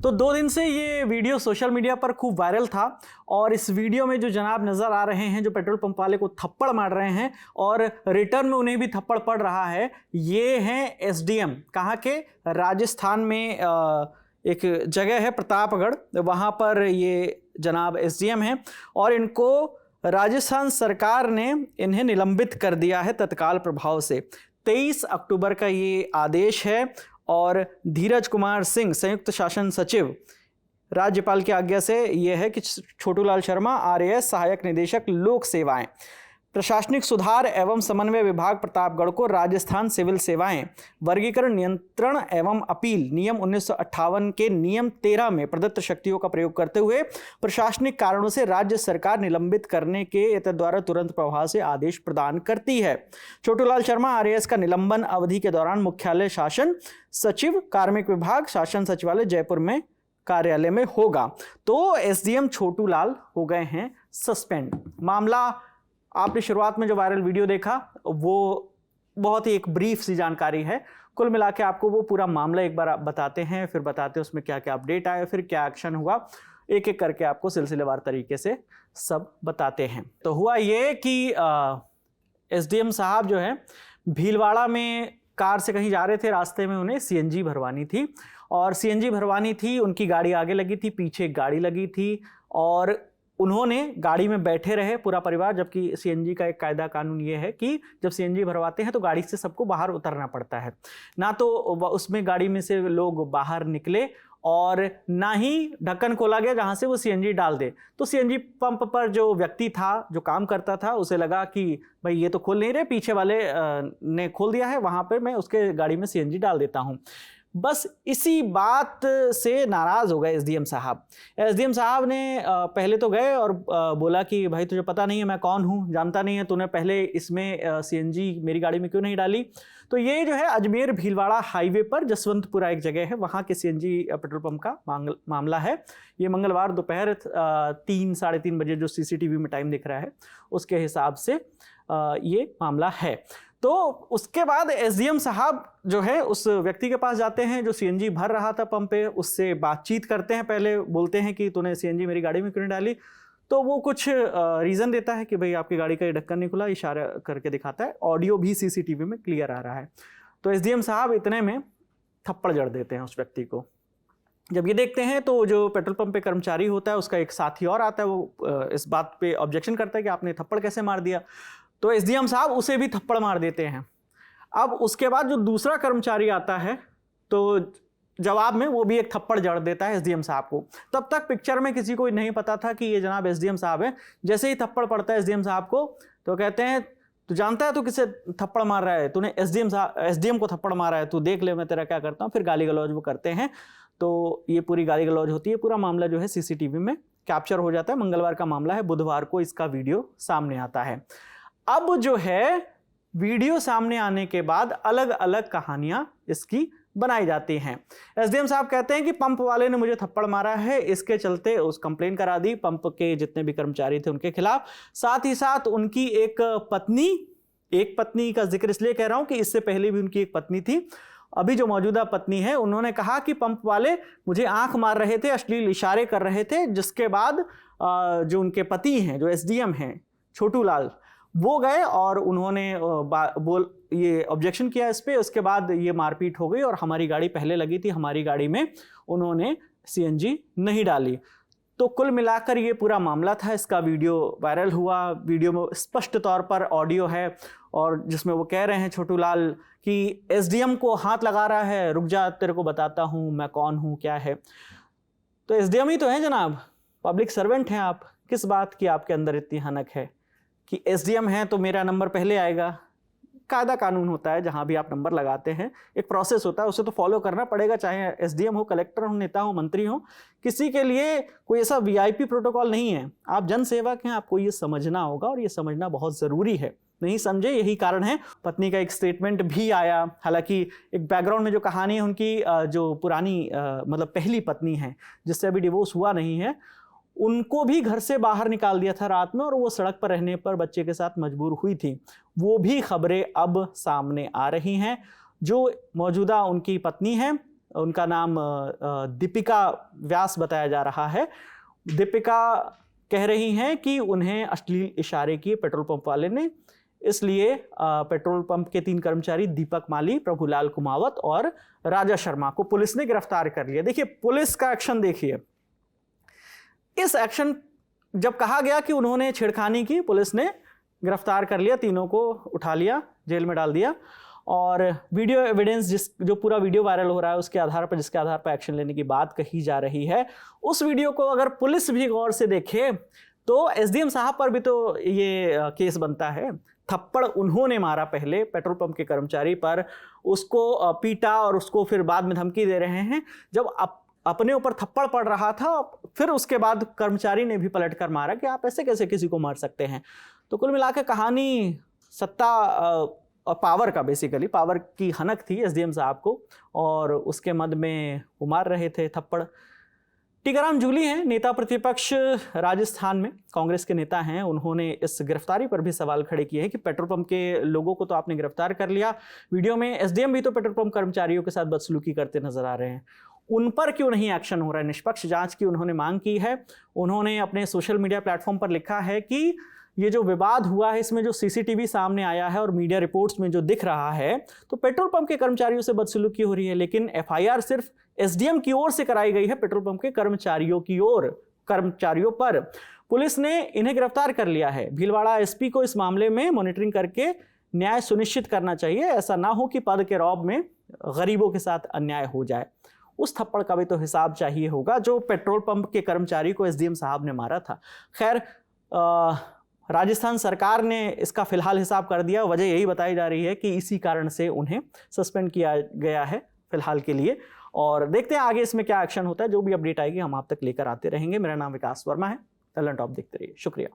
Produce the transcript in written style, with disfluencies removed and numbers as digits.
तो 2 दिन से ये वीडियो सोशल मीडिया पर खूब वायरल था और इस वीडियो में जो जनाब नजर आ रहे हैं, जो पेट्रोल पंप वाले को थप्पड़ मार रहे हैं और रिटर्न में उन्हें भी थप्पड़ पड़ रहा है, ये हैं एसडीएम। कहाँ के? राजस्थान में एक जगह है प्रतापगढ़, वहाँ पर ये जनाब एसडीएम हैं और इनको राजस्थान सरकार ने इन्हें निलंबित कर दिया है तत्काल प्रभाव से। 23 अक्टूबर का ये आदेश है और धीरज कुमार सिंह संयुक्त शासन सचिव, राज्यपाल की आज्ञा से यह है कि छोटूलाल शर्मा आरएएस सहायक निदेशक लोक सेवाएं, प्रशासनिक सुधार एवं समन्वय विभाग प्रतापगढ़ को राजस्थान सिविल सेवाएं वर्गीकरण नियंत्रण एवं अपील नियम 1958 के नियम 13 में प्रदत्त शक्तियों का प्रयोग करते हुए प्रशासनिक कारणों से राज्य सरकार निलंबित करने के द्वारा तुरंत प्रभाव से आदेश प्रदान करती है। छोटूलाल शर्मा आरएएस का निलंबन अवधि के दौरान मुख्यालय शासन सचिव कार्मिक विभाग शासन सचिवालय जयपुर में कार्यालय में होगा। तो एसडीएम छोटूलाल हो गए हैं सस्पेंड। मामला आपने शुरुआत में जो वायरल वीडियो देखा वो बहुत ही एक ब्रीफ सी जानकारी है। कुल मिला के आपको वो पूरा मामला एक बार बताते हैं, फिर बताते हैं उसमें क्या क्या अपडेट आया, फिर क्या एक्शन हुआ, एक एक करके आपको सिलसिलेवार तरीके से सब बताते हैं। तो हुआ ये कि एसडीएम साहब जो है भीलवाड़ा में कार से कहीं जा रहे थे, रास्ते में उन्हें सीएनजी भरवानी थी और सीएनजी भरवानी थी, उनकी गाड़ी आगे लगी थी, पीछे एक गाड़ी लगी थी और उन्होंने गाड़ी में बैठे रहे पूरा परिवार। जबकि सीएनजी का एक कायदा कानून ये है कि जब सीएनजी भरवाते हैं तो गाड़ी से सबको बाहर उतरना पड़ता है, ना तो उसमें गाड़ी में से लोग बाहर निकले और ना ही ढक्कन खोला गया जहां से वो सीएनजी डाल दे। तो सीएनजी पंप पर जो व्यक्ति था, जो काम करता था, उसे लगा कि भाई ये तो खोल नहीं रहे, पीछे वाले ने खोल दिया है, वहां पर मैं उसके गाड़ी में सीएनजी डाल देता हूं। बस इसी बात से नाराज हो गए एसडीएम साहब। एसडीएम साहब ने पहले तो गए और बोला कि भाई तुझे पता नहीं है मैं कौन हूँ, जानता नहीं है, तूने पहले इसमें सीएनजी मेरी गाड़ी में क्यों नहीं डाली। तो ये जो है अजमेर भीलवाड़ा हाईवे पर जसवंतपुरा एक जगह है, वहाँ के सीएनजी पेट्रोल पंप का मामला है। ये मंगलवार दोपहर 3 साढ़े 3 बजे जो सीसीटीवी में टाइम दिख रहा है उसके हिसाब से ये मामला है। तो उसके बाद एसडीएम साहब जो है उस व्यक्ति के पास जाते हैं जो सीएनजी भर रहा था पंप पे, उससे बातचीत करते हैं। पहले बोलते हैं कि तूने सीएनजी मेरी गाड़ी में क्यों नहीं डाली। तो वो कुछ रीज़न देता है कि भाई आपकी गाड़ी का ये ढक्कन नहीं खुला, इशारा करके दिखाता है। ऑडियो भी सीसीटीवी में क्लियर आ रहा है। तो एसडीएम साहब इतने में थप्पड़ जड़ देते हैं उस व्यक्ति को। जब ये देखते हैं तो जो पेट्रोल पंप पे कर्मचारी होता है उसका एक साथी और आता है, वो इस बात पे ऑब्जेक्शन करता है कि आपने थप्पड़ कैसे मार दिया। तो एसडीएम साहब उसे भी थप्पड़ मार देते हैं। अब उसके बाद जो दूसरा कर्मचारी आता है तो जवाब में वो भी एक थप्पड़ जड़ देता है एसडीएम साहब को। तब तक पिक्चर में किसी को नहीं पता था कि ये जनाब एसडीएम साहब है। जैसे ही थप्पड़ पड़ता है एसडीएम साहब को तो कहते हैं तू जानता है तू किसे थप्पड़ मार रहा है, तूने एसडीएम को थप्पड़ मारा है, तू देख ले मैं तेरा क्या करता हूँ। फिर गाली गलौज वो करते हैं। तो ये पूरी गाली गलौज होती है। पूरा मामला जो है सीसीटीवी में कैप्चर हो जाता है। मंगलवार का मामला है, बुधवार को इसका वीडियो सामने आता है। अब जो है वीडियो सामने आने के बाद अलग अलग कहानियां इसकी बनाई जाती हैं। एसडीएम साहब कहते हैं कि पंप वाले ने मुझे थप्पड़ मारा है, इसके चलते उस कंप्लेन करा दी पंप के जितने भी कर्मचारी थे उनके खिलाफ। साथ ही साथ उनकी एक पत्नी का जिक्र इसलिए कह रहा हूं कि इससे पहले भी उनकी एक पत्नी थी। अभी जो मौजूदा पत्नी है उन्होंने कहा कि पंप वाले मुझे आंख मार रहे थे, अश्लील इशारे कर रहे थे, जिसके बाद जो उनके पति हैं, जो एसडीएम हैं छोटूलाल, वो गए और उन्होंने ये ऑब्जेक्शन किया इस पे। उसके बाद ये मारपीट हो गई और हमारी गाड़ी पहले लगी थी, हमारी गाड़ी में उन्होंने सीएनजी नहीं डाली। तो कुल मिलाकर ये पूरा मामला था। इसका वीडियो वायरल हुआ। वीडियो में स्पष्ट तौर पर ऑडियो है और जिसमें वो कह रहे हैं छोटूलाल कि एसडीएम को हाथ लगा रहा है, रुक जा तेरे को बताता हूँ मैं कौन हूँ क्या है। तो एसडीएम ही तो है जनाब, पब्लिक सर्वेंट हैं आप। किस बात की आपके अंदर इतनी हनक है कि एसडीएम है तो मेरा नंबर पहले आएगा। कायदा कानून होता है, जहां भी आप नंबर लगाते हैं एक प्रोसेस होता है, उसे तो फॉलो करना पड़ेगा, चाहे एसडीएम हो, कलेक्टर हो, नेता हो, मंत्री हो। किसी के लिए कोई ऐसा वीआईपी प्रोटोकॉल नहीं है। आप जन सेवक हैं, आपको ये समझना होगा और ये समझना बहुत ज़रूरी है। नहीं समझे, यही कारण है। पत्नी का एक स्टेटमेंट भी आया। हालांकि एक बैकग्राउंड में जो कहानी है उनकी, जो पुरानी मतलब पहली पत्नी है जिससे अभी डिवोर्स हुआ नहीं है, उनको भी घर से बाहर निकाल दिया था रात में और वो सड़क पर रहने पर बच्चे के साथ मजबूर हुई थी। वो भी खबरें अब सामने आ रही हैं। जो मौजूदा उनकी पत्नी है, उनका नाम दीपिका व्यास बताया जा रहा है। दीपिका कह रही हैं कि उन्हें अश्लील इशारे किए पेट्रोल पंप वाले ने, इसलिए पेट्रोल पंप के 3 कर्मचारी दीपक माली, प्रभुलाल कुमावत और राजा शर्मा को पुलिस ने गिरफ्तार कर लिया। देखिए पुलिस का एक्शन देखिए। इस एक्शन जब कहा गया कि उन्होंने छेड़खानी की, पुलिस ने गिरफ्तार कर लिया, तीनों को उठा लिया, जेल में डाल दिया। और वीडियो एविडेंस जो पूरा वीडियो वायरल हो रहा है उसके आधार पर, जिसके आधार पर एक्शन लेने की बात कही जा रही है, उस वीडियो को अगर पुलिस भी गौर से देखे तो एसडीएम साहब पर भी तो ये केस बनता है। थप्पड़ उन्होंने मारा पहले पेट्रोल पंप के कर्मचारी पर, उसको पीटा और उसको फिर बाद में धमकी दे रहे हैं। जब अपने ऊपर थप्पड़ पड़ रहा था, फिर उसके बाद कर्मचारी ने भी पलटकर मारा कि आप ऐसे कैसे किसी को मार सकते हैं। तो कुल मिलाकर कहानी सत्ता और पावर का, बेसिकली पावर की हनक थी एसडीएम साहब को, और उसके मद में वो मार रहे थे थप्पड़। टीकाराम जूली हैं, नेता प्रतिपक्ष राजस्थान में, कांग्रेस के नेता हैं। उन्होंने इस गिरफ्तारी पर भी सवाल खड़े किए हैं कि पेट्रोल पंप के लोगों को तो आपने गिरफ्तार कर लिया, वीडियो में एसडीएम भी तो पेट्रोल पंप कर्मचारियों के साथ बदसलूकी करते नजर आ रहे हैं, उन पर क्यों नहीं एक्शन हो रहा है? निष्पक्ष जांच की उन्होंने मांग की है। उन्होंने अपने सोशल मीडिया प्लेटफॉर्म पर लिखा है कि ये जो विवाद हुआ है, इसमें जो सीसीटीवी सामने आया है और मीडिया रिपोर्ट्स में जो दिख रहा है, तो पेट्रोल पंप के कर्मचारियों से बदसलूकी हो रही है, लेकिन एफआईआर सिर्फ एसडीएम की ओर से कराई गई है, पेट्रोल पंप के कर्मचारियों पर। पुलिस ने इन्हें गिरफ्तार कर लिया है। भीलवाड़ा एसपी को इस मामले में मॉनिटरिंग करके न्याय सुनिश्चित करना चाहिए। ऐसा ना हो कि पद के रौब में गरीबों के साथ अन्याय हो जाए। उस थप्पड़ का भी तो हिसाब चाहिए होगा जो पेट्रोल पंप के कर्मचारी को एसडीएम साहब ने मारा था। खैर, राजस्थान सरकार ने इसका फिलहाल हिसाब कर दिया। वजह यही बताई जा रही है कि इसी कारण से उन्हें सस्पेंड किया गया है फिलहाल के लिए, और देखते हैं आगे इसमें क्या एक्शन होता है। जो भी अपडेट आएगी हम आप तक लेकर आते रहेंगे। मेरा नाम विकास वर्मा है। ललन टॉप देखते रहिए। शुक्रिया।